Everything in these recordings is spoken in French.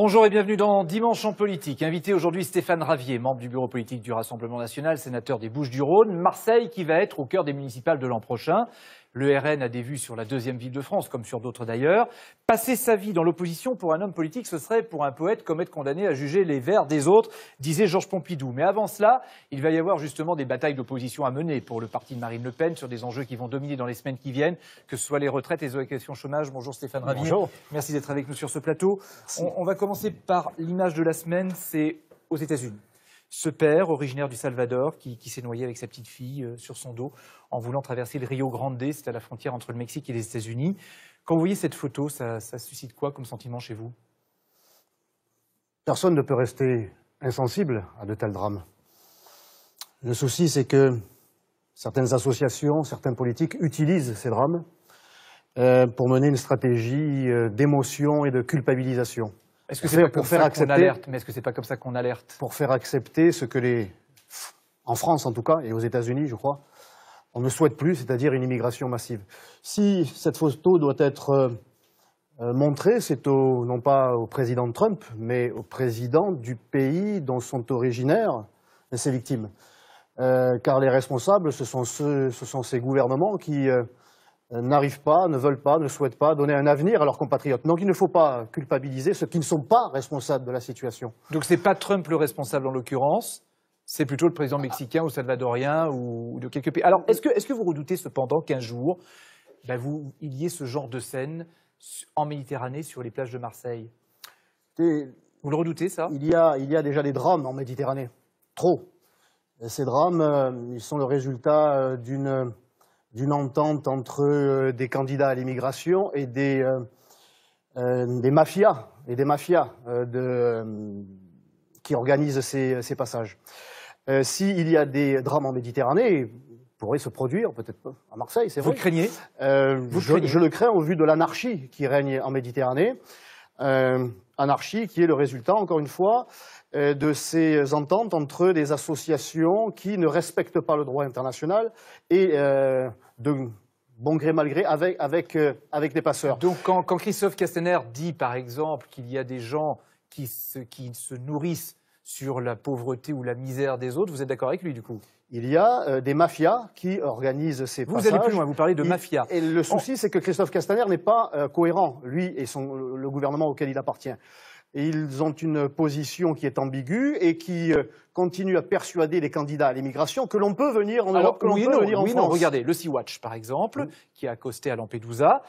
Bonjour et bienvenue dans Dimanche en politique. Invité aujourd'hui Stéphane Ravier, membre du bureau politique du Rassemblement national, sénateur des Bouches-du-Rhône. Marseille qui va être au cœur des municipales de l'an prochain. Le RN a des vues sur la deuxième ville de France, comme sur d'autres d'ailleurs. Passer sa vie dans l'opposition pour un homme politique, ce serait pour un poète comme être condamné à juger les vers des autres, disait Georges Pompidou. Mais avant cela, il va y avoir justement des batailles d'opposition à mener pour le parti de Marine Le Pen sur des enjeux qui vont dominer dans les semaines qui viennent, que ce soit les retraites, les allocations chômage. Bonjour Stéphane Ravier. Bonjour. Merci d'être avec nous sur ce plateau. On va commencer par l'image de la semaine, c'est aux États-Unis. Ce père, originaire du Salvador, qui s'est noyé avec sa petite fille sur son dos en voulant traverser le Rio Grande, c'est à la frontière entre le Mexique et les États-Unis. Quand vous voyez cette photo, ça suscite quoi comme sentiment chez vous? Personne ne peut rester insensible à de tels drames. Le souci, c'est que certaines associations, certains politiques utilisent ces drames pour mener une stratégie d'émotion et de culpabilisation. Est-ce que c'est pas comme ça qu'on alerte? Mais est-ce que c'est pas comme ça qu'on alerte? Pour faire accepter ce que en France en tout cas, et aux États-Unis je crois, on ne souhaite plus, c'est-à-dire une immigration massive. Si cette photo doit être montrée, c'est non pas au président Trump, mais au président du pays dont sont originaires ces victimes. Car les responsables, ce sont ces gouvernements qui n'arrivent pas, ne veulent pas, ne souhaitent pas donner un avenir à leurs compatriotes. Donc il ne faut pas culpabiliser ceux qui ne sont pas responsables de la situation. Donc c'est pas Trump le responsable en l'occurrence, c'est plutôt le président mexicain ou salvadorien ou de quelques pays. Alors est-ce que vous redoutez cependant qu'un jour, il y ait ce genre de scène en Méditerranée sur les plages de Marseille? Vous le redoutez ça? Il y a déjà des drames en Méditerranée, trop. Et ces drames, ils sont le résultat d'une entente entre des candidats à l'immigration et des mafias qui organisent ces passages. S'il y a des drames en Méditerranée, pourrait se produire, peut-être pas à Marseille, c'est vrai. Vous le craignez? Je le crains au vu de l'anarchie qui règne en Méditerranée. Anarchie qui est le résultat, encore une fois, de ces ententes entre des associations qui ne respectent pas le droit international et de bon gré mal gré avec des passeurs. Donc quand Christophe Castaner dit par exemple qu'il y a des gens qui se nourrissent sur la pauvreté ou la misère des autres, vous êtes d'accord avec lui du coup? Il y a des mafias qui organisent ces passages. Vous allez plus loin, vous parlez de mafia. Et le souci, c'est que Christophe Castaner n'est pas cohérent, lui et le gouvernement auquel il appartient. Et ils ont une position qui est ambiguë et qui continue à persuader les candidats à l'immigration que l'on peut venir en Europe, que l'on peut venir en France. Non, regardez, le Sea-Watch, par exemple, qui a accosté à Lampedusa.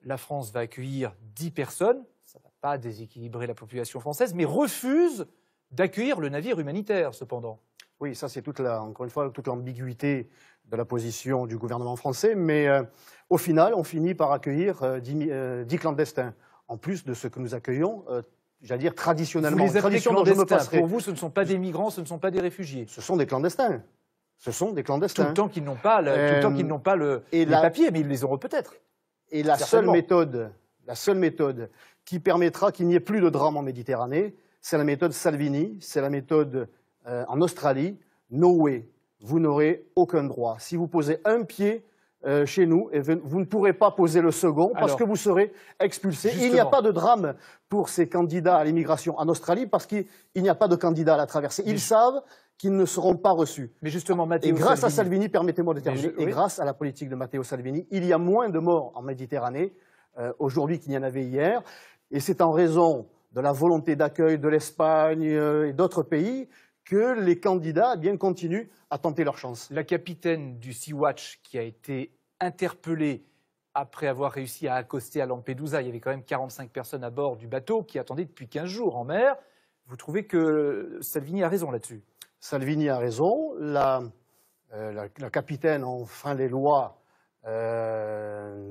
La France va accueillir 10 personnes, ça ne va pas déséquilibrer la population française, mais refuse d'accueillir le navire humanitaire, cependant. Oui, ça c'est encore une fois toute l'ambiguïté de la position du gouvernement français, mais au final, on finit par accueillir 10 clandestins, en plus de ce que nous accueillons, j'allais dire traditionnellement. Vous les appelez clandestins. Pour vous, ce ne sont pas des migrants, ce ne sont pas des réfugiés. Ce sont des clandestins. Ce sont des clandestins. Tout le temps qu'ils n'ont pas, les papiers, mais ils les auront peut-être. Et la seule méthode qui permettra qu'il n'y ait plus de drame en Méditerranée, c'est la méthode Salvini, c'est la méthode en Australie. No way, vous n'aurez aucun droit. Si vous posez un pied chez nous, et vous ne pourrez pas poser le second parce que vous serez expulsé. Justement. Il n'y a pas de drame pour ces candidats à l'immigration en Australie parce qu'il n'y a pas de candidats à la traversée. Ils savent qu'ils ne seront pas reçus. Mais justement, Matteo Salvini. À Salvini, permettez-moi de terminer, et grâce à la politique de Matteo Salvini, il y a moins de morts en Méditerranée aujourd'hui qu'il y en avait hier. Et c'est en raison de la volonté d'accueil de l'Espagne et d'autres pays que les candidats continuent à tenter leur chance. La capitaine du Sea-Watch qui a été interpellée après avoir réussi à accoster à Lampedusa, il y avait quand même 45 personnes à bord du bateau qui attendaient depuis 15 jours en mer. Vous trouvez que Salvini a raison là-dessus? Salvini a raison. La capitaine enfreint les lois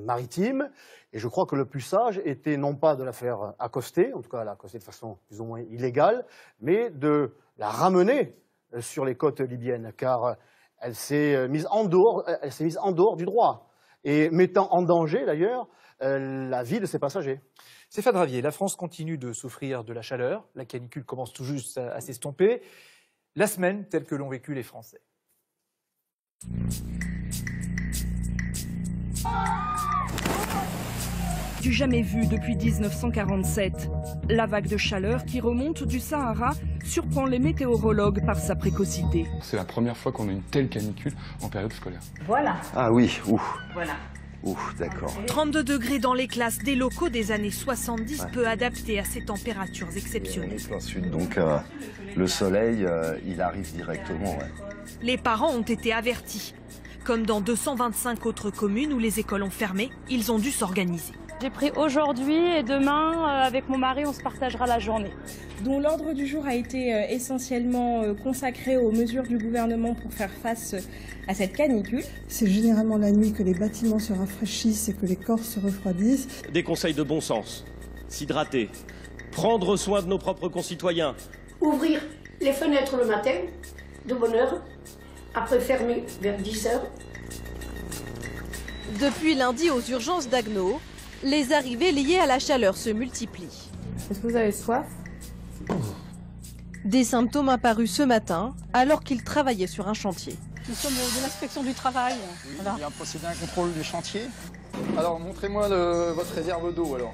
maritimes. Et je crois que le plus sage était non pas de la faire accoster, en tout cas l'accoster de façon plus ou moins illégale, mais de la ramener sur les côtes libyennes, car elle s'est mise en dehors du droit, et mettant en danger d'ailleurs la vie de ses passagers. Stéphane Ravier, la France continue de souffrir de la chaleur, la canicule commence tout juste à s'estomper. La semaine telle que l'ont vécu les Français. Du jamais vu depuis 1947. La vague de chaleur qui remonte du Sahara surprend les météorologues par sa précocité. C'est la première fois qu'on a une telle canicule en période scolaire. Voilà. Ah oui, ouf. Voilà. Ouf, d'accord. 32 degrés dans les classes des locaux des années 70, peu adaptés à ces températures On exceptionnelles. est plein sud, donc le soleil, il arrive directement. Ouais. Les parents ont été avertis. Comme dans 225 autres communes où les écoles ont fermé, ils ont dû s'organiser. J'ai pris aujourd'hui et demain, avec mon mari, on se partagera la journée. Dont l'ordre du jour a été essentiellement consacré aux mesures du gouvernement pour faire face à cette canicule. C'est généralement la nuit que les bâtiments se rafraîchissent et que les corps se refroidissent. Des conseils de bon sens, s'hydrater, prendre soin de nos propres concitoyens. Ouvrir les fenêtres le matin, de bonne heure, après fermer vers 10 h. Depuis lundi aux urgences d'Agno, les arrivées liées à la chaleur se multiplient. Est-ce que vous avez soif? Des symptômes apparus ce matin alors qu'ils travaillaient sur un chantier. Nous sommes de l'inspection du travail. Oui, voilà. Il y a procédé à un contrôle du chantier. Alors, montrez-moi votre réserve d'eau, alors.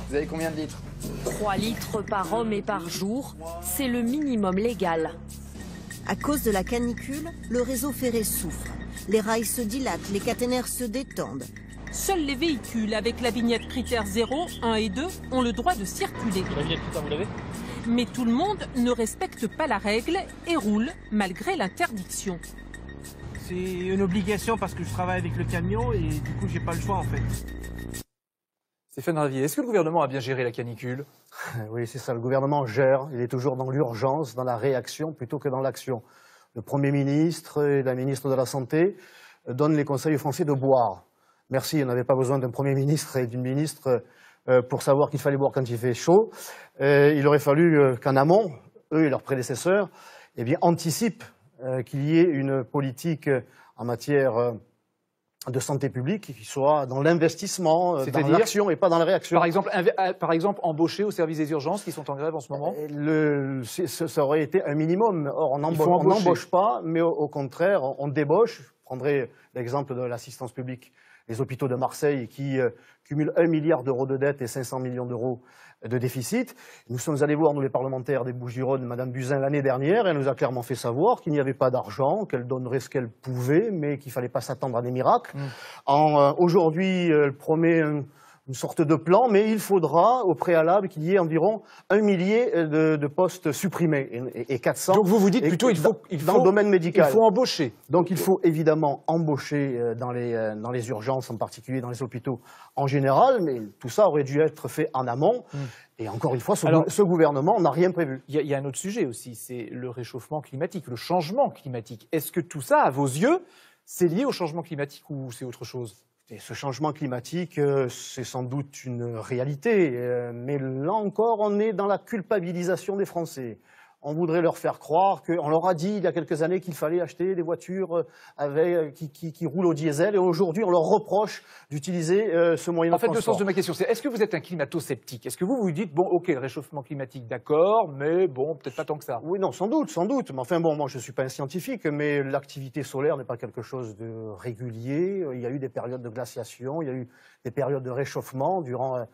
Vous avez combien de litres? 3 litres par homme et par jour, c'est le minimum légal. À cause de la canicule, le réseau ferré souffre. Les rails se dilatent, les caténaires se détendent. Seuls les véhicules avec la vignette critère 0, 1 et 2 ont le droit de circuler. La vignette critère, vous l'avez? Mais tout le monde ne respecte pas la règle et roule malgré l'interdiction. C'est une obligation parce que je travaille avec le camion et du coup j'ai pas le choix en fait. Stéphane Ravier, est-ce que le gouvernement a bien géré la canicule? Oui, c'est ça, le gouvernement gère, il est toujours dans l'urgence, dans la réaction plutôt que dans l'action. Le Premier ministre et la ministre de la Santé donnent les conseils aux Français de boire. Merci, on n'avait pas besoin d'un Premier ministre et d'une ministre pour savoir qu'il fallait boire quand il fait chaud. Il aurait fallu qu'en amont, eux et leurs prédécesseurs, eh bien, anticipent qu'il y ait une politique en matière de santé publique qui soit dans l'investissement, dans l'action et pas dans la réaction. Par exemple, embaucher au service des urgences qui sont en grève en ce moment? Ça aurait été un minimum. Or, on n'embauche pas, mais au contraire, on débauche. Je prendrai l'exemple de l'assistance publique. Les hôpitaux de Marseille qui cumulent 1 milliard d'euros de dette et 500 millions d'euros de déficit. Nous sommes allés voir, nous les parlementaires des Bouches-du-Rhône, Madame Buzyn l'année dernière, et elle nous a clairement fait savoir qu'il n'y avait pas d'argent, qu'elle donnerait ce qu'elle pouvait, mais qu'il ne fallait pas s'attendre à des miracles. Aujourd'hui, elle promet une sorte de plan, mais il faudra au préalable qu'il y ait environ 1 millier de postes supprimés et 400. Donc vous dites plutôt dans le domaine médical. Il faut embaucher. Donc il faut évidemment embaucher dans les urgences, en particulier dans les hôpitaux en général, mais tout ça aurait dû être fait en amont. Et encore une fois, ce gouvernement n'a rien prévu. Il y a un autre sujet aussi, c'est le réchauffement climatique, le changement climatique. Est-ce que tout ça, à vos yeux, c'est lié au changement climatique ou c'est autre chose? Et ce changement climatique, c'est sans doute une réalité, mais là encore, on est dans la culpabilisation des Français. On voudrait leur faire croire qu'on leur a dit il y a quelques années qu'il fallait acheter des voitures qui roulent au diesel, et aujourd'hui on leur reproche d'utiliser ce moyen de transport. En fait, le sens de ma question, c'est est-ce que vous êtes un climato-sceptique? Est-ce que vous vous dites, bon, ok, le réchauffement climatique, d'accord, mais bon, peut-être pas tant que ça? Oui, non, sans doute. Mais enfin bon, moi je ne suis pas un scientifique, mais l'activité solaire n'est pas quelque chose de régulier. Il y a eu des périodes de glaciation, il y a eu des périodes de réchauffement durant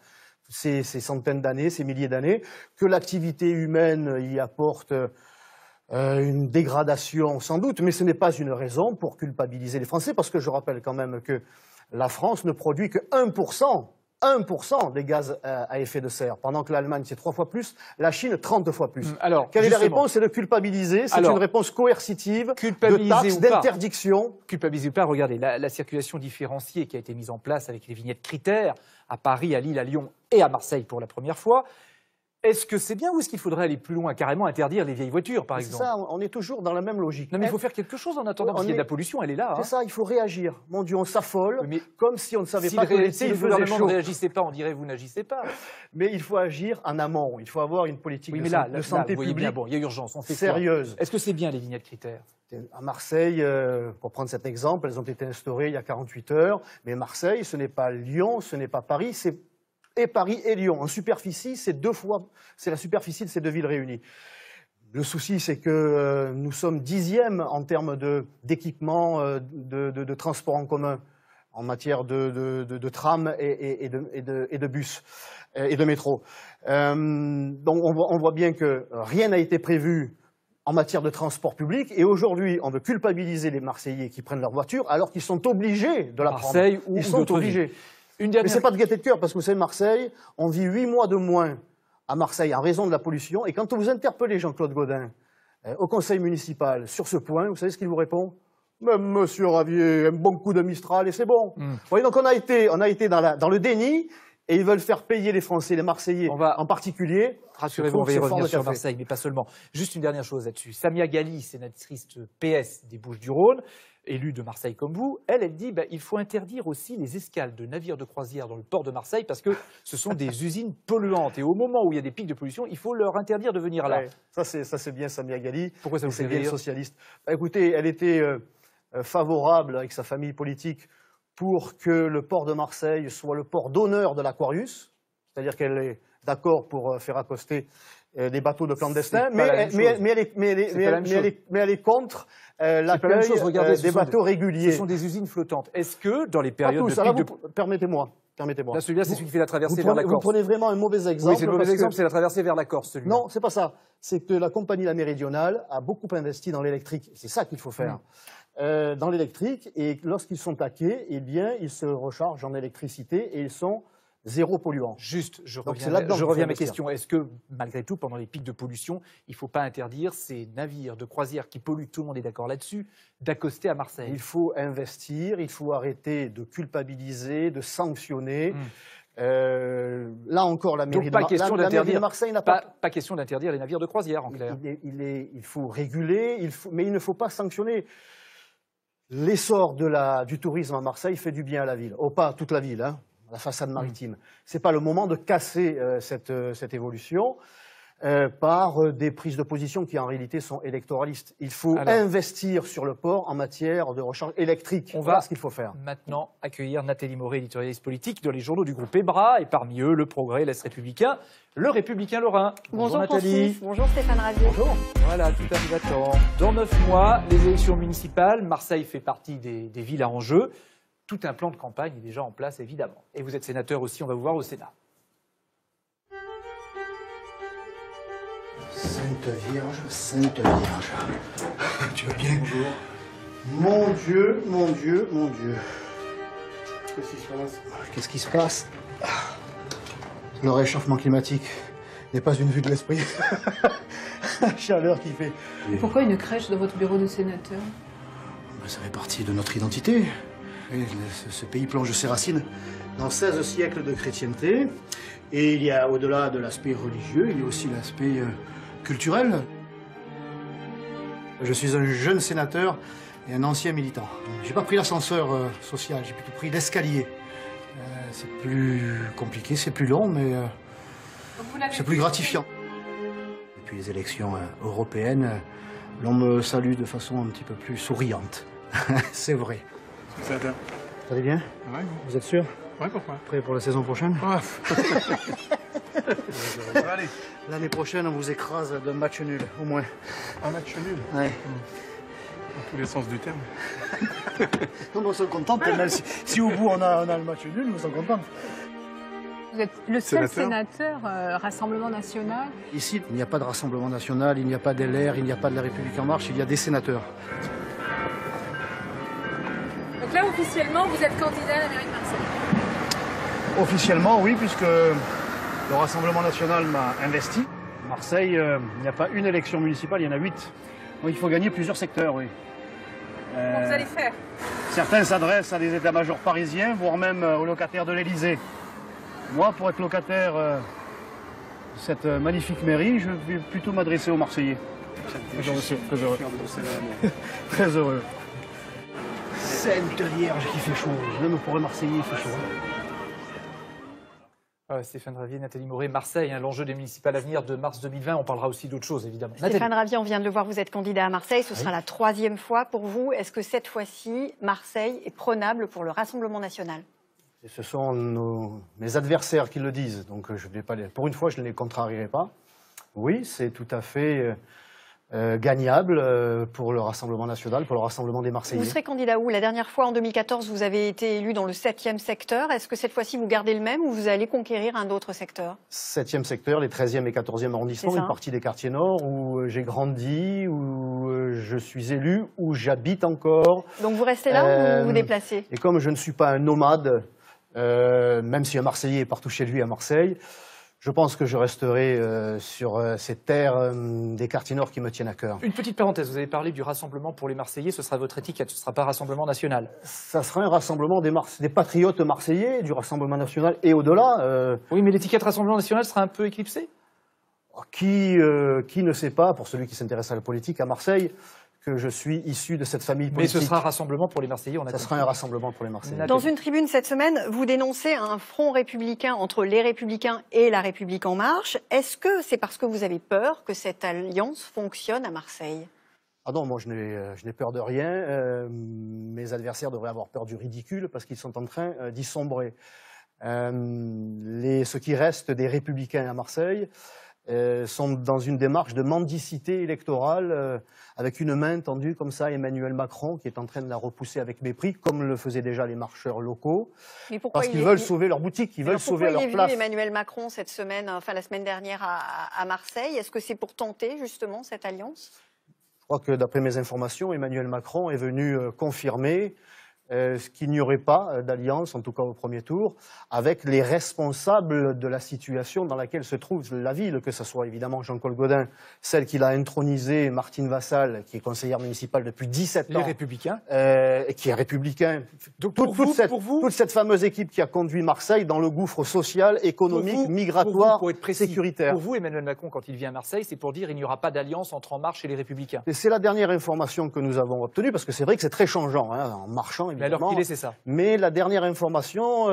ces centaines d'années, ces milliers d'années, que l'activité humaine y apporte une dégradation sans doute, mais ce n'est pas une raison pour culpabiliser les Français, parce que je rappelle quand même que la France ne produit que 1% des gaz à effet de serre, pendant que l'Allemagne c'est 3 fois plus, la Chine 30 fois plus. Alors, quelle est la réponse? C'est de culpabiliser, c'est une réponse coercitive, de taxes, d'interdiction. Culpabiliser ou pas, regardez, la circulation différenciée qui a été mise en place avec les vignettes critères à Paris, à Lille, à Lyon et à Marseille pour la première fois. Est-ce que c'est bien ou est-ce qu'il faudrait aller plus loin, carrément interdire les vieilles voitures, par exemple? C'est ça, on est toujours dans la même logique. Non, mais il faut faire quelque chose en attendant, parce qu'il y a de la pollution, elle est là. C'est ça, il faut réagir. Mon Dieu, on s'affole, comme si on ne savait pas que l'été, le gouvernement ne réagissait pas, on dirait vous n'agissez pas. Mais il faut agir en amont, il faut avoir une politique de santé publique bien, bon, il y a urgence, on fait sérieuse. Est-ce que c'est bien les vignettes critères? À Marseille, pour prendre cet exemple, elles ont été instaurées il y a 48 heures, mais Marseille, ce n'est pas Lyon, ce n'est pas Paris, c'est et Paris et Lyon. En superficie, c'est la superficie de ces deux villes réunies. Le souci, c'est que nous sommes 10e en termes d'équipement de transport en commun en matière de tram et de bus et de métro. Donc on voit bien que rien n'a été prévu en matière de transport public, et aujourd'hui, on veut culpabiliser les Marseillais qui prennent leur voiture alors qu'ils sont obligés de la prendre. Ils sont obligés. Mais c'est pas de gaieté de cœur, parce que vous savez, Marseille, on vit 8 mois de moins à Marseille en raison de la pollution, et quand vous interpellez Jean-Claude Gaudin au conseil municipal sur ce point, vous savez ce qu'il vous répond? Même Monsieur Ravier, un bon coup de Mistral et c'est bon. Vous voyez, donc on a été dans le déni, et ils veulent faire payer les Français, les Marseillais en particulier. Rassurez-vous, on va y revenir sur Marseille, mais pas seulement. Juste une dernière chose là-dessus. Samia Ghali, sénatrice PS des Bouches-du-Rhône, élue de Marseille comme vous, elle dit il faut interdire aussi les escales de navires de croisière dans le port de Marseille parce que ce sont des usines polluantes. Et au moment où il y a des pics de pollution, il faut leur interdire de venir là. Ouais, ça c'est bien Samia Ghali. Pourquoi ça vous fait bien rire? Socialiste. Écoutez, elle était favorable avec sa famille politique pour que le port de Marseille soit le port d'honneur de l'Aquarius, c'est-à-dire qu'elle est d'accord pour faire accoster des bateaux de clandestins, mais elle est contre l'accueil des bateaux réguliers. Ce sont des usines flottantes. Est-ce que dans les périodes de pic de... Permettez-moi. Là, celui-là, c'est celui qui fait la traversée vers la Corse. Vous prenez vraiment un mauvais exemple. Oui, c'est le mauvais exemple, c'est la traversée vers la Corse, celui-là. Non, c'est pas ça. C'est que la compagnie La Méridionale a beaucoup investi dans l'électrique. C'est ça qu'il faut faire. Dans l'électrique, et lorsqu'ils sont taqués, eh bien, ils se rechargent en électricité et ils sont zéro polluant. Juste, je reviens à ma question. Est-ce que, malgré tout, pendant les pics de pollution, il ne faut pas interdire ces navires de croisière qui polluent, tout le monde est d'accord là-dessus, d'accoster à Marseille? Il faut investir, il faut arrêter de culpabiliser, de sanctionner. Là encore, la mairie de Marseille n'a pas question d'interdire les navires de croisière, en clair. Il faut réguler, mais il ne faut pas sanctionner. L'essor du tourisme à Marseille fait du bien à la ville. Pas toute la ville, la façade maritime. Ce n'est pas le moment de casser cette évolution par des prises de position qui en réalité sont électoralistes. Il faut investir sur le port en matière de recharge électrique. Voilà ce qu'il faut faire. Maintenant accueillir Nathalie Moré, éditorialiste politique dans les journaux du groupe EBRA, et parmi eux Le Progrès, l'Est républicain, Le Républicain Lorrain. Bonjour Nathalie. Bonjour Stéphane Ravier. Bonjour. Voilà, tout arrive à temps. Dans 9 mois, les élections municipales, Marseille fait partie des villes à enjeu. Tout un plan de campagne est déjà en place, évidemment. Et vous êtes sénateur aussi, on va vous voir au Sénat. Sainte Vierge, Sainte Vierge. Tu vas bien? Bonjour. Mon Dieu, mon Dieu, mon Dieu. Qu'est-ce qui se passe? Qu'est-ce qui se passe? Le réchauffement climatique n'est pas une vue de l'esprit. La chaleur qui fait. Pourquoi une crèche dans votre bureau de sénateur? Ça fait partie de notre identité. Et ce pays plonge ses racines dans 16 siècles de chrétienté. Et il y a, au-delà de l'aspect religieux, il y a aussi l'aspect culturel. Je suis un jeune sénateur et un ancien militant. J'ai pas pris l'ascenseur social, j'ai plutôt pris l'escalier. C'est plus compliqué, c'est plus long, mais c'est plus gratifiant. Depuis les élections européennes, l'on me salue de façon un petit peu plus souriante. C'est vrai. Sénateur. Vous allez bien? Ouais. Vous êtes sûr? Ouais, pourquoi? Prêt pour la saison prochaine? Ouais. Allez. L'année prochaine, on vous écrase d'un match nul, au moins. Un match nul? Ouais. Dans tous les sens du terme. Non, on se contente, même si au bout on a le match nul, nous sommes contents. Vous êtes le seul sénateur Rassemblement National. Ici, il n'y a pas de Rassemblement National, il n'y a pas d'LR, il n'y a pas de La République En Marche, il y a des sénateurs. Donc là, officiellement, vous êtes candidat à la mairie de Marseille? Officiellement, oui, puisque le Rassemblement National m'a investi. Marseille, il n'y a pas une élection municipale, il y en a 8. Donc il faut gagner plusieurs secteurs, oui. Comment vous allez faire? Certains s'adressent à des états-majors parisiens, voire même aux locataires de l'Élysée. Moi, pour être locataire de cette magnifique mairie, je vais plutôt m'adresser aux Marseillais. Très heureux. Très heureux. Sainte Vierge qui fait chaud. Même pour les Marseillais, il fait chaud. Stéphane Ravier, Nathalie Moré, Marseille, l'enjeu des municipales à venir de mars 2020. On parlera aussi d'autres choses, évidemment. Stéphane Ravier, on vient de le voir, vous êtes candidat à Marseille. Ce sera la 3e fois pour vous. Est-ce que cette fois-ci, Marseille est prenable pour le Rassemblement National? Et ce sont mes adversaires qui le disent. Donc, je vais pas pour une fois, je ne les contrarierai pas. Oui, c'est tout à fait gagnable pour le Rassemblement national, pour le Rassemblement des Marseillais. Vous serez candidat où? La dernière fois, en 2014, vous avez été élu dans le 7e secteur. Est-ce que cette fois-ci, vous gardez le même ou vous allez conquérir un autre secteur? 7e secteur, les 13e et 14e arrondissements, une partie des quartiers nord où j'ai grandi, où je suis élu, où j'habite encore. Donc vous restez là ou vous vous déplacez? Et comme je ne suis pas un nomade, même si un Marseillais est partout chez lui à Marseille, je pense que je resterai sur ces terres des quartiers nord qui me tiennent à cœur. Une petite parenthèse, vous avez parlé du rassemblement pour les Marseillais, ce sera votre étiquette, ce ne sera pas Rassemblement national. Ça sera un rassemblement des patriotes marseillais, du Rassemblement national et au-delà. Oui, mais l'étiquette Rassemblement national sera un peu éclipsée. Qui ne sait pas, pour celui qui s'intéresse à la politique à Marseille, que je suis issu de cette famille politique. Mais ce sera un rassemblement pour les Marseillais, on a compris. Ça sera un rassemblement pour les Marseillais. Dans une tribune cette semaine, vous dénoncez un front républicain entre les Républicains et la République En Marche. Est-ce que c'est parce que vous avez peur que cette alliance fonctionne à Marseille? Ah non, moi je n'ai peur de rien. Mes adversaires devraient avoir peur du ridicule parce qu'ils sont en train d'y sombrer. Ce qui reste des Républicains à Marseille sont dans une démarche de mendicité électorale avec une main tendue comme ça à Emmanuel Macron qui est en train de la repousser avec mépris, comme le faisaient déjà les marcheurs locaux, parce qu'ils veulent sauver leur boutique, ils veulent sauver leur place. Pourquoi il est venu Emmanuel Macron cette semaine, enfin la semaine dernière à Marseille? Est-ce que c'est pour tenter justement cette alliance? Je crois que d'après mes informations, Emmanuel Macron est venu confirmer qu'il n'y aurait pas d'alliance, en tout cas au premier tour, avec les responsables de la situation dans laquelle se trouve la ville, que ce soit évidemment Jean-Claude Gaudin, celle qu'il a intronisée, Martine Vassal, qui est conseillère municipale depuis 17 ans. Les Républicains. Et qui est républicain. Donc toute cette fameuse équipe qui a conduit Marseille dans le gouffre social, économique, migratoire, pour être précis, sécuritaire. Pour vous, Emmanuel Macron, quand il vient à Marseille, c'est pour dire qu'il n'y aura pas d'alliance entre En Marche et les Républicains. Et c'est la dernière information que nous avons obtenue, parce que c'est vrai que c'est très changeant, hein, en marchant, mais alors qu'il est, c'est ça. Mais la dernière information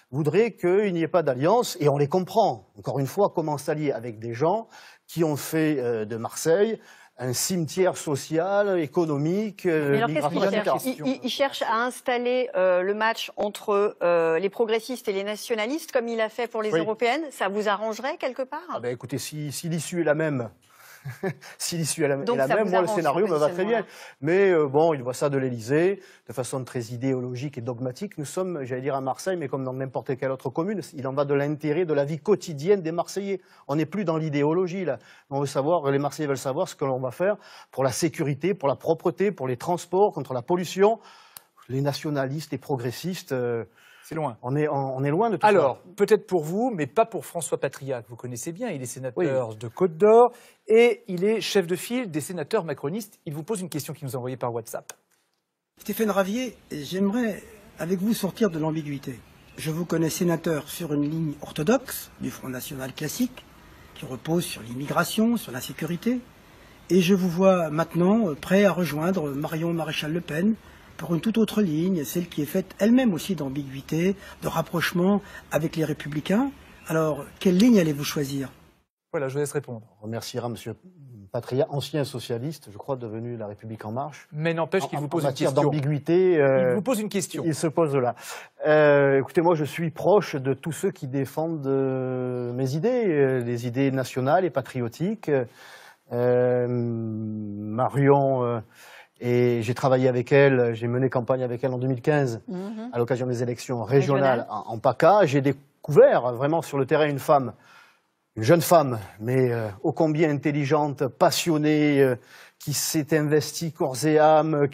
voudrait qu'il n'y ait pas d'alliance, et on les comprend. Encore une fois, comment s'allier avec des gens qui ont fait de Marseille un cimetière social, économique, il cherche à installer le match entre les progressistes et les nationalistes, comme il a fait pour les européennes. Ça vous arrangerait quelque part? Ah ben, écoutez, si l'issue est la même... Si l'issue est la même, moi le scénario me va très bien. Mais bon, il voit ça de l'Élysée, de façon très idéologique et dogmatique. Nous sommes, j'allais dire à Marseille, mais comme dans n'importe quelle autre commune, il en va de l'intérêt de la vie quotidienne des Marseillais. On n'est plus dans l'idéologie là. On veut savoir, les Marseillais veulent savoir ce que l'on va faire pour la sécurité, pour la propreté, pour les transports, contre la pollution. Les nationalistes, les progressistes... C'est loin. On est loin de tout ça. Alors, peut-être pour vous, mais pas pour François Patria, que vous connaissez bien. Il est sénateur de Côte d'Or et il est chef de file des sénateurs macronistes. Il vous pose une question qu'il nous a envoyée par WhatsApp. Stéphane Ravier, j'aimerais avec vous sortir de l'ambiguïté. Je vous connais sénateur sur une ligne orthodoxe du Front National classique, qui repose sur l'immigration, sur la sécurité. Et je vous vois maintenant prêt à rejoindre Marion Maréchal Le Pen pour une toute autre ligne, celle qui est faite elle-même aussi d'ambiguïté, de rapprochement avec les Républicains. Alors, quelle ligne allez-vous choisir? Voilà, je vous laisse répondre. On remerciera M. Patria, ancien socialiste, je crois, devenu La République En Marche. Mais n'empêche qu'il vous pose une question. D'ambiguïté. Il vous pose une question. Il se pose là. Écoutez, moi, je suis proche de tous ceux qui défendent mes idées, les idées nationales et patriotiques. Marion... Et j'ai travaillé avec elle, j'ai mené campagne avec elle en 2015, à l'occasion des élections régionales en PACA. J'ai découvert vraiment sur le terrain une jeune femme, mais ô combien intelligente, passionnée, qui s'est investie corps et âme,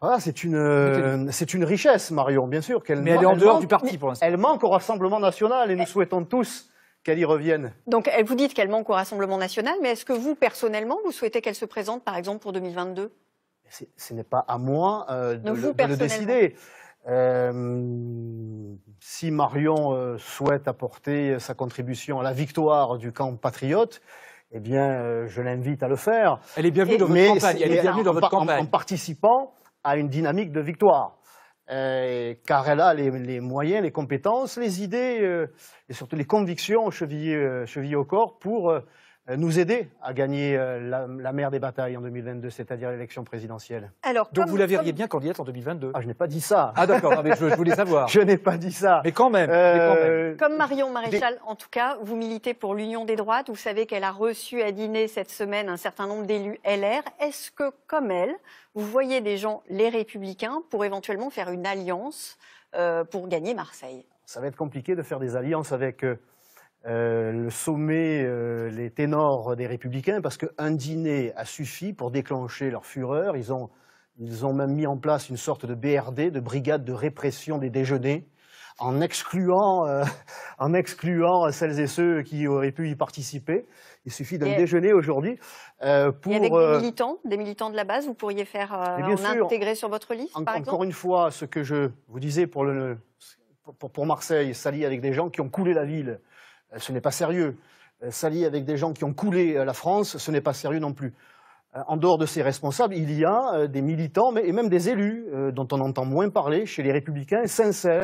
Voilà, c'est une richesse, Marion, bien sûr. Mais elle est en dehors du parti pour l'instant. Elle manque au Rassemblement national et nous souhaitons tous qu'elle y revienne. Donc, vous dites qu'elle manque au Rassemblement national, mais est-ce que vous, personnellement, vous souhaitez qu'elle se présente, par exemple, pour 2022 ? Ce n'est pas à moi de le décider. Si Marion souhaite apporter sa contribution à la victoire du camp patriote, eh bien, je l'invite à le faire. Elle est bienvenue dans votre campagne. Elle est bienvenue dans votre campagne. En participant à une dynamique de victoire. Car elle a les moyens, les compétences, les idées et surtout les convictions chevillées au corps pour nous aider à gagner la mère des batailles en 2022, c'est-à-dire l'élection présidentielle. Alors, donc vous la verriez bien candidate en 2022? Ah, je n'ai pas dit ça. Ah d'accord, mais je voulais savoir. Je n'ai pas dit ça. Mais quand même. Comme Marion Maréchal, en tout cas, vous militez pour l'Union des droites. Vous savez qu'elle a reçu à dîner cette semaine un certain nombre d'élus LR. Est-ce que, comme elle, vous voyez des gens, les Républicains, pour éventuellement faire une alliance pour gagner Marseille? Ça va être compliqué de faire des alliances avec le sommet, les ténors des Républicains, parce qu'un dîner a suffi pour déclencher leur fureur. Ils ont même mis en place une sorte de BRD, de brigade de répression des déjeuners, en excluant celles et ceux qui auraient pu y participer. Il suffit d'un déjeuner aujourd'hui pour... Et avec des militants de la base, vous pourriez faire intégrer sur votre liste, par exemple? Encore une fois, ce que je vous disais pour Marseille, s'allier avec des gens qui ont coulé la ville, ce n'est pas sérieux. S'allier avec des gens qui ont coulé la France, ce n'est pas sérieux non plus. En dehors de ces responsables, il y a des militants et même des élus dont on entend moins parler chez les Républicains, sincères,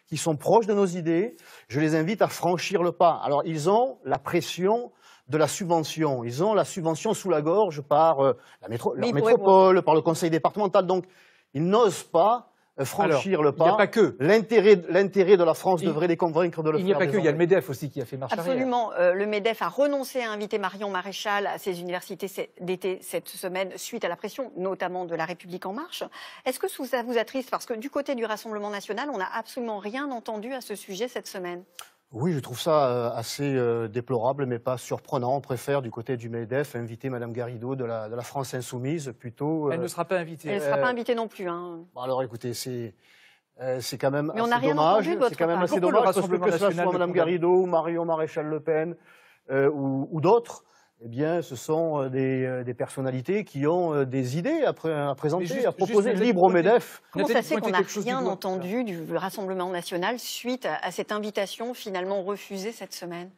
qui sont proches de nos idées. Je les invite à franchir le pas. Alors, ils ont la pression de la subvention. Ils ont la subvention sous la gorge par la métropole, par le conseil départemental. Donc, ils n'osent pas franchir le pas. Il n'y a pas que. L'intérêt de la France devrait les convaincre de le faire. Il n'y a pas que, il y a le MEDEF aussi qui a fait marche arrière. Absolument. Le MEDEF a renoncé à inviter Marion Maréchal à ses universités d'été cette semaine, suite à la pression, notamment de La République En Marche. Est-ce que ça vous attriste? Parce que du côté du Rassemblement National, on n'a absolument rien entendu à ce sujet cette semaine. Oui, je trouve ça assez déplorable, mais pas surprenant. On préfère, du côté du MEDEF, inviter Mme Garrido de la France Insoumise, plutôt... Elle ne sera pas invitée. Elle ne sera pas invitée non plus. Hein. Bon, alors, écoutez, c'est quand même mais on assez dommage. C'est quand même assez dommage, parce que ce soit Mme Garrido ou Marion Maréchal Le Pen ou d'autres, eh bien, ce sont des personnalités qui ont des idées à présenter, à proposer, libre au MEDEF. Comment ça se fait qu'on n'a rien entendu du Rassemblement National suite à cette invitation finalement refusée cette semaine?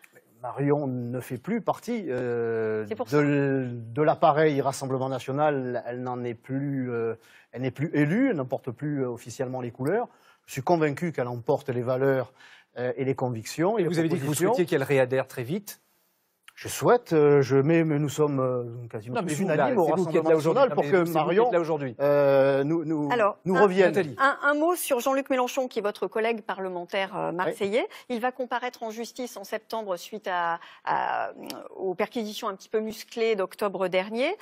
Marion ne fait plus partie de l'appareil Rassemblement National. Elle n'est plus élue, elle n'en porte plus officiellement les couleurs. Je suis convaincu qu'elle en porte les valeurs et les convictions. Et vous avez dit que vous souhaitiez qu'elle réadhère très vite. Je souhaite, mais nous sommes quasiment tous unanimes au Rassemblement National pour que Marion nous revienne. Un mot sur Jean-Luc Mélenchon, qui est votre collègue parlementaire marseillais. Oui. Il va comparaître en justice en septembre suite aux perquisitions un petit peu musclées d'octobre dernier.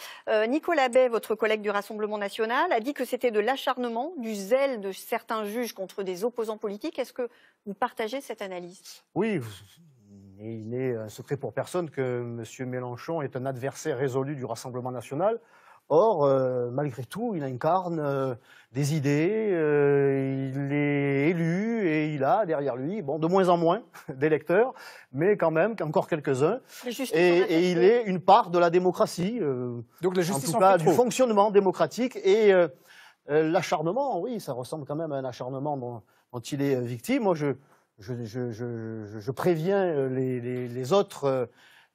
Nicolas Bay, votre collègue du Rassemblement National, a dit que c'était de l'acharnement, du zèle de certains juges contre des opposants politiques. Est-ce que vous partagez cette analyse? Oui. Et il n'est un secret pour personne que M. Mélenchon est un adversaire résolu du Rassemblement National. Or, malgré tout, il incarne des idées, il est élu et il a derrière lui, bon, de moins en moins d'électeurs, mais quand même encore quelques-uns. Et il est une part de la démocratie, donc la justice en tout cas du fonctionnement démocratique. Et l'acharnement, oui, ça ressemble quand même à un acharnement dont il est victime. Moi, je préviens les autres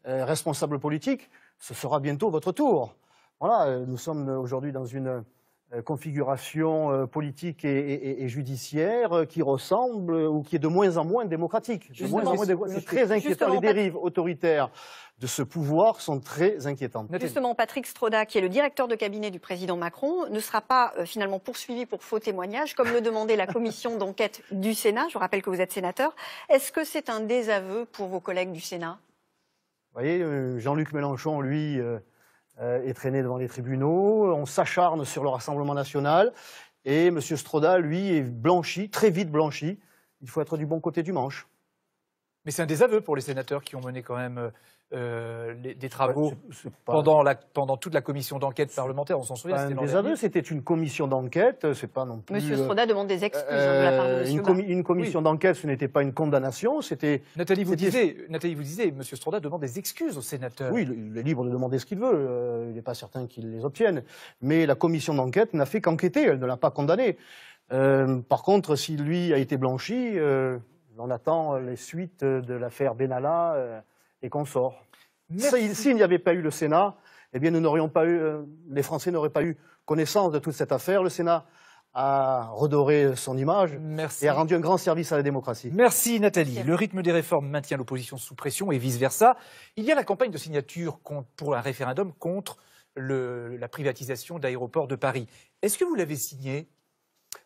responsables politiques, ce sera bientôt votre tour. Voilà, nous sommes aujourd'hui dans une configuration politique et judiciaire qui ressemble ou qui est de moins en moins démocratique. C'est très inquiétant. Les dérives autoritaires de ce pouvoir sont très inquiétantes. Justement, Patrick Stroda, qui est le directeur de cabinet du président Macron, ne sera pas finalement poursuivi pour faux témoignages, comme le demandait la commission d'enquête du Sénat. Je vous rappelle que vous êtes sénateur. Est-ce que c'est un désaveu pour vos collègues du Sénat? Vous voyez, Jean-Luc Mélenchon, lui, est traîné devant les tribunaux. On s'acharne sur le Rassemblement National. Et M. Stroda, lui, est blanchi, très vite blanchi. Il faut être du bon côté du manche. Mais c'est un désaveu pour les sénateurs qui ont mené quand même des travaux pendant toute la commission d'enquête parlementaire, on s'en souvient. C'était un désaveu, c'était une commission d'enquête, c'est pas non plus... Monsieur Stroda demande des excuses de la part de Monsieur Bas. Une commission d'enquête, ce n'était pas une condamnation, c'était... Nathalie, vous disiez, Monsieur Stroda demande des excuses aux sénateurs. Oui, il est libre de demander ce qu'il veut, il n'est pas certain qu'il les obtienne. Mais la commission d'enquête n'a fait qu'enquêter, elle ne l'a pas condamné. Par contre, si lui a été blanchi... on attend les suites de l'affaire Benalla et consorts. S'il n'y avait pas eu le Sénat, eh bien, les Français n'auraient pas eu connaissance de toute cette affaire. Le Sénat a redoré son image et a rendu un grand service à la démocratie. Merci Nathalie. Le rythme des réformes maintient l'opposition sous pression et vice-versa. Il y a la campagne de signature pour un référendum contre la privatisation d'Aéroports de Paris. Est-ce que vous l'avez signé?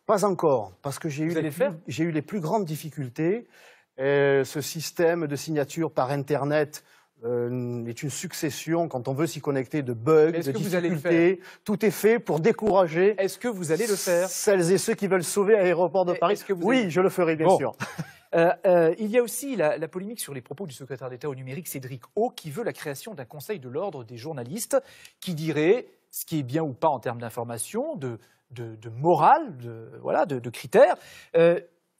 Pas encore, parce que j'ai eu les plus grandes difficultés. Ce système de signature par Internet est une succession, quand on veut s'y connecter, de bugs, de difficultés. Tout est fait pour décourager. Est-ce que vous allez le faire? Celles et ceux qui veulent sauver Aéroports de Paris. Oui, je le ferai, bien sûr. Il y a aussi la polémique sur les propos du secrétaire d'État au numérique, Cédric O, qui veut la création d'un conseil de l'ordre des journalistes, qui dirait ce qui est bien ou pas en termes d'information, de morale, de critères.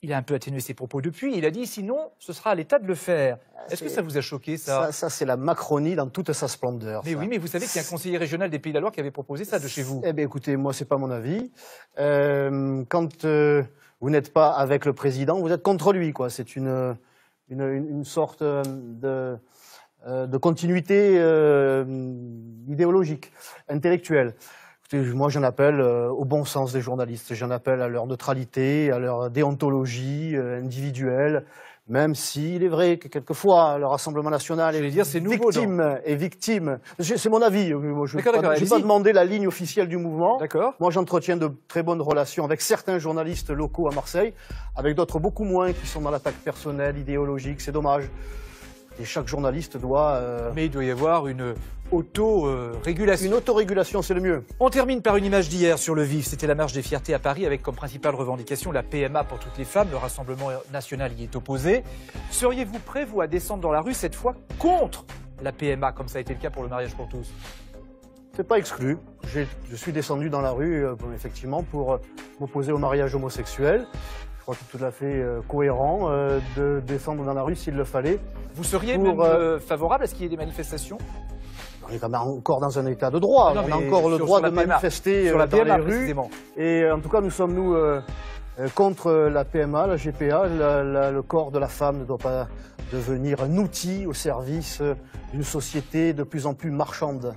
Il a un peu atténué ses propos depuis. Il a dit sinon, ce sera à l'État de le faire. Est-ce que ça vous a choqué, ça? Ça, c'est la Macronie dans toute sa splendeur. Mais oui, mais vous savez qu'il y a un conseiller régional des Pays de la Loire qui avait proposé ça de chez vous. Eh bien, écoutez, moi, c'est pas mon avis. Quand vous n'êtes pas avec le président, vous êtes contre lui, quoi. C'est une sorte de continuité idéologique, intellectuelle. Moi, j'en appelle au bon sens des journalistes. J'en appelle à leur neutralité, à leur déontologie individuelle, même s'il est vrai que quelquefois, le Rassemblement national est victime. C'est mon avis. Je n'ai pas demandé la ligne officielle du mouvement. Moi, j'entretiens de très bonnes relations avec certains journalistes locaux à Marseille, avec d'autres beaucoup moins qui sont dans l'attaque personnelle, idéologique. C'est dommage. Et chaque journaliste doit... Mais il doit y avoir une autorégulation. Une autorégulation, c'est le mieux. On termine par une image d'hier sur le vif. C'était la marche des fiertés à Paris avec comme principale revendication la PMA pour toutes les femmes. Le Rassemblement national y est opposé. Seriez-vous prêt, vous, à descendre dans la rue, cette fois, contre la PMA, comme ça a été le cas pour le mariage pour tous? C'est pas exclu. Je suis descendu dans la rue, effectivement, pour m'opposer au mariage homosexuel. Je crois que c'est tout à fait cohérent de descendre dans la rue s'il le fallait. Vous seriez même favorable à ce qu'il y ait des manifestations? On est quand même encore dans un état de droit. On a encore le droit de manifester dans les rues. Et en tout cas, nous sommes, contre la PMA, la GPA. Le corps de la femme ne doit pas devenir un outil au service d'une société de plus en plus marchande.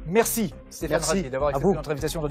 Merci Stéphane Ravier d'avoir accepté notre invitation.